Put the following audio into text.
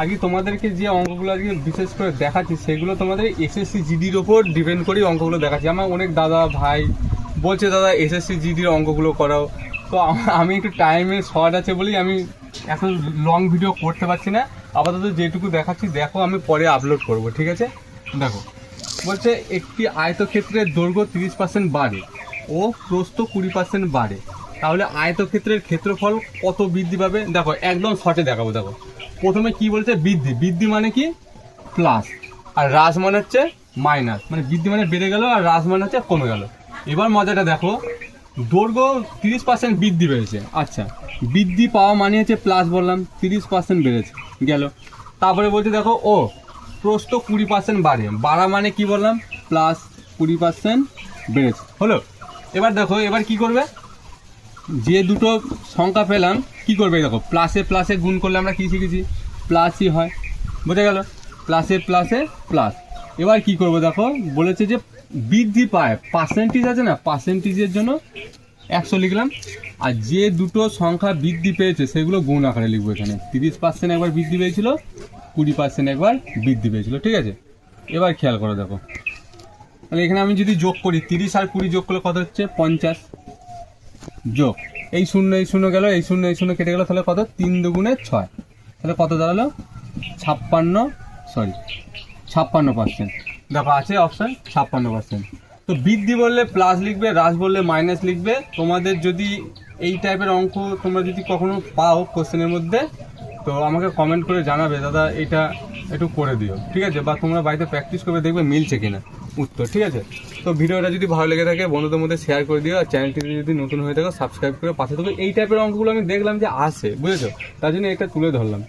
আজকে তোমাদেরকে যে অঙ্কগুলো আজকে বিশেষ করে দেখাচ্ছি সেগুলো তোমাদের এসএসসি জিডির ওপর ডিপেন্ড করেই অঙ্কগুলো দেখাচ্ছি। আমার অনেক দাদা ভাই বলছে দাদা এসএসসি জিডির অঙ্কগুলো করাও, তো আমি একটু টাইমের শর্ট আছে বলেই আমি এত লং ভিডিও করতে পারছি না। আপাতত যেটুকু দেখাচ্ছি দেখো, আমি পরে আপলোড করব, ঠিক আছে? দেখো বলছে একটি আয়তক্ষেত্রের দৈর্ঘ্য 30% বাড়ে ও প্রস্থ 20% বাড়ে, তাহলে আয়তক্ষেত্রের ক্ষেত্রফল কত বৃদ্ধি পাবে? দেখো একদম শর্টে দেখাবো। দেখো প্রথমে কি বলছে, বৃদ্ধি। বৃদ্ধি মানে কি? প্লাস, আর হ্রাস মানে হচ্ছে মাইনাস। মানে বৃদ্ধি মানে বেড়ে গেল আর হ্রাস মানে হচ্ছে কমে গেল। এবার মজাটা দেখো, দৈর্ঘ্য 30% বৃদ্ধি পেয়েছে। আচ্ছা, বৃদ্ধি পাওয়া মানে হচ্ছে প্লাস, বললাম 30% বেড়েছে গেল। তারপরে বলছে দেখো ও প্রস্থ 20% বাড়ে, বাড়া মানে কি বললাম? প্লাস 20% বেড়েছে, হলো। এবার দেখো এবার কি করবে, যে দুটো সংখ্যা পেলাম কি করবে, দেখো প্লাসে প্লাসে গুণ করলে আমরা কি শিখেছি? প্লাসই হয়, বোঝা গেল? প্লাসে প্লাসে প্লাস। এবার কি করবো, দেখো বলেছে যে বৃদ্ধি পায়, পার্সেন্টেজ আছে না, পার্সেন্টেজের জন্য 100 লিখলাম। আর যে দুটো সংখ্যা বৃদ্ধি পেয়েছে সেগুলো গুণ আকারে লিখবো। এখানে 30% একবার বৃদ্ধি পেয়েছিল, 20% একবার বৃদ্ধি পেয়েছিল, ঠিক আছে? এবার খেয়াল করো, দেখো তাহলে এখানে আমি যদি যোগ করি 30 আর 20 যোগ করলে কত হচ্ছে? 50 যোগ এই শূন্য গেল, এই শূন্য কেটে গেল, তাহলে কত? 3 দুগুণে 6, তাহলে কত দাঁড়ালো? 56%। দেখো আছে অপশান 56%। তো বৃদ্ধি বললে প্লাস লিখবে, হ্রাস বললে মাইনাস লিখবে। তোমাদের যদি এই টাইপের অঙ্ক তোমরা যদি কখনো পাও কোশ্চেনের মধ্যে, তো আমাকে কমেন্ট করে জানাবে দাদা এটা একটু করে দিও, ঠিক আছে? বা তোমরা বাড়িতে প্র্যাকটিস করবে, দেখবে মিলছে কিনা উত্তর, ঠিক আছে? তো ভিডিওটা যদি ভালো লেগে থাকে বন্ধুদের মধ্যে শেয়ার করে দিও, আর চ্যানেলটিতে যদি নতুন হয়ে থাকো সাবস্ক্রাইব করে পাশে থাকো। এই টাইপের অঙ্কগুলো আমি দেখলাম যে আসে, বুঝেছো? তার জন্য এটা তুলে ধরলাম।